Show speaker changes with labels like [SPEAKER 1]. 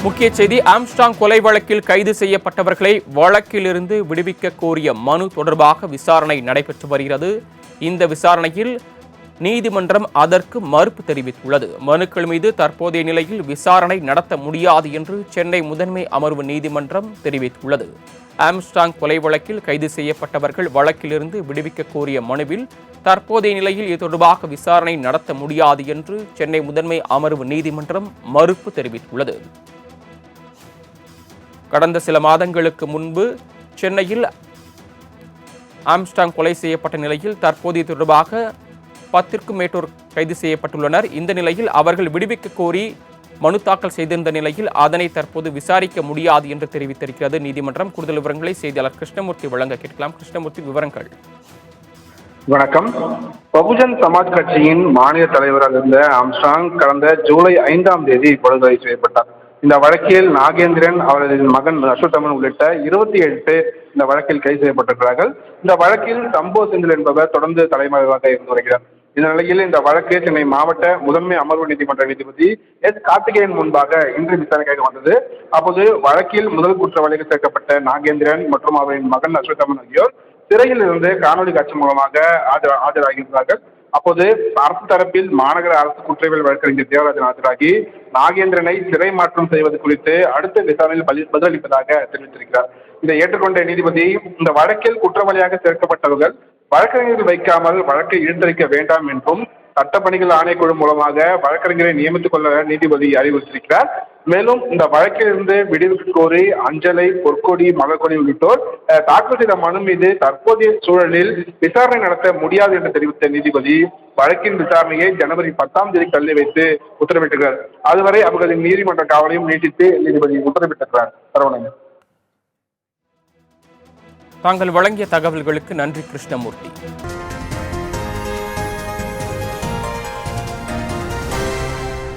[SPEAKER 1] முக்கிய செய்தி, ஆம்ஸ்ட்ராங் கொலை வழக்கில் கைது செய்யப்பட்டவர்களை வழக்கிலிருந்து விடுவிக்க கோரிய மனு தொடர்பாக விசாரணை நடைபெற்று வருகிறது. இந்த விசாரணையில் நீதிமன்றம் அதற்கு மறுப்பு தெரிவித்துள்ளது. மனுக்கள் மீது தற்போதைய நிலையில் விசாரணை நடத்த முடியாது என்று சென்னை முதன்மை அமர்வு நீதிமன்றம் தெரிவித்துள்ளது. ஆம்ஸ்ட்ராங் கொலை வழக்கில் கைது செய்யப்பட்டவர்கள் வழக்கிலிருந்து விடுவிக்க கோரிய மனுவில் தற்போதைய நிலையில் இது தொடர்பாக விசாரணை நடத்த முடியாது என்று சென்னை முதன்மை அமர்வு நீதிமன்றம் மறுப்பு தெரிவித்துள்ளது. கடந்த சில மாதங்களுக்கு முன்பு சென்னையில் ஆம்ஸ்ட்ராங் கொலை செய்யப்பட்ட நிலையில் தற்போது இது தொடர்பாக 10க்கும் மேற்பட்டோர் கைது செய்யப்பட்டுள்ளனர். இந்த நிலையில் அவர்கள் விடுவிக்க கோரி மனு தாக்கல் செய்திருந்த நிலையில் அதனை தற்போது விசாரிக்க முடியாது என்று தெரிவித்திருக்கிறது நீதிமன்றம். கூடுதல் விவரங்களை செய்தியாளர் கிருஷ்ணமூர்த்தி வழங்க கேட்கலாம். கிருஷ்ணமூர்த்தி, விவரங்கள்.
[SPEAKER 2] வணக்கம். பகுஜன் சமாஜ் கட்சியின் மாநில தலைவராக இருந்த ஆம்ஸ்ட்ராங் கடந்த ஜூலை 5ஆம் தேதி படுகொலை செய்யப்பட்டார். இந்த வழக்கில் நாகேந்திரன், அவரது மகன் அஸ்வத்தமன் உள்ளிட்ட 27 பேர் இந்த வழக்கில் கைது செய்யப்பட்டிருக்கிறார்கள். இந்த வழக்கில் சம்போ செந்தில் என்பவர் தொடர்ந்து தலைமறைவாக இருந்து வருகிறார். இந்த நிலையில் இந்த வழக்கு சென்னை மாவட்ட முதன்மை அமர்வு நீதிமன்ற நீதிபதி கார்த்திகேயன் முன்பாக இன்று விசாரணைக்காக வந்தது. அப்போது வழக்கில் முதல் குற்றவாளிகள் சேர்க்கப்பட்ட நாகேந்திரன் மற்றும் அவரின் மகன் அஸ்வத்தமன் ஆகியோர் சிறையில் இருந்து காணொலி காட்சி மூலமாக ஆஜராகின்றார்கள். அப்போது அரசு தரப்பில் மாநகர அரசு குற்றவியல் வழக்கறிஞர் தேவராஜன் ஆஜராகி நாகேந்திரனை சிறை மாற்றம் செய்வது குறித்து அடுத்த விசாரணையில் பதிலளிப்பதாக தெரிவித்திருக்கிறார். இதை ஏற்றுக்கொண்ட நீதிபதி, இந்த வழக்கில் குற்றவாளியாக சேர்க்கப்பட்டவர்கள் வழக்கறிஞர்கள் வைக்காமல் வழக்கை இழுத்தளிக்க வேண்டாம் என்றும் சட்டப்பணிகள் ஆணைக்குழு மூலமாக வழக்கறிஞரை நியமித்துக் கொள்ள நீதிபதி அறிவுறுத்தியிருக்கிறார். மேலும் இந்த வழக்கிலிருந்து விடுவிக்க கோரி அஞ்சலை, பொற்கொடி, மலர்கொடி உள்ளிட்டோர் தாக்கல் செய்த மனு மீது தற்போதைய சூழலில் விசாரணை நடத்த முடியாது என்று தெரிவித்த நீதிபதி வழக்கின் விசாரணையை ஜனவரி 10ஆம் தேதி தள்ளி வைத்து உத்தரவிட்டிருக்கிறார். அதுவரை அவர்களின் நீதிமன்ற காவலையும் நீட்டித்து நீதிபதி உத்தரவிட்டிருக்கிறார். சரவணன்,
[SPEAKER 1] தாங்கள் வழங்கிய தகவல்களுக்கு நன்றி கிருஷ்ணமூர்த்தி.